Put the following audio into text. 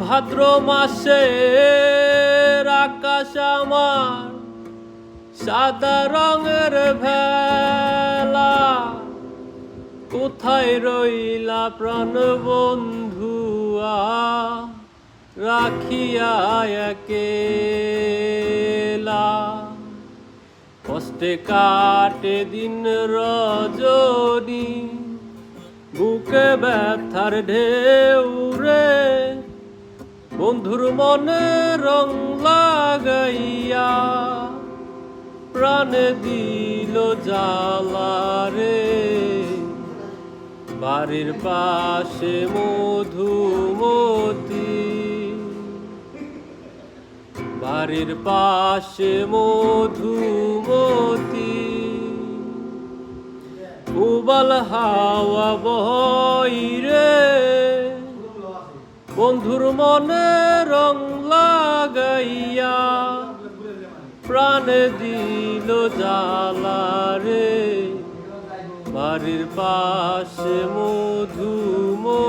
ভাদ্র মাসের আকাশ আমার সাদা রঙের ভেলা, কোথায় রইলা প্রাণ বন্ধুয়া রাখিয়া একেলা। কষ্টে কাটে দিন রজনী, বুকে ব্যথার ঢেউ রে, বন্ধুর মনে রং লাগাইয়া প্রাণে দিল জ্বালা রে। বাড়ির পাশে মধুমতি, বাড়ির পাশে মধুমতি, উবাল হাওয়া বইরে, বন্ধুর মনে রং লাগাইয়া প্রাণে দিল জ্বালা রে। বাড়ির পাশে মধুমতি।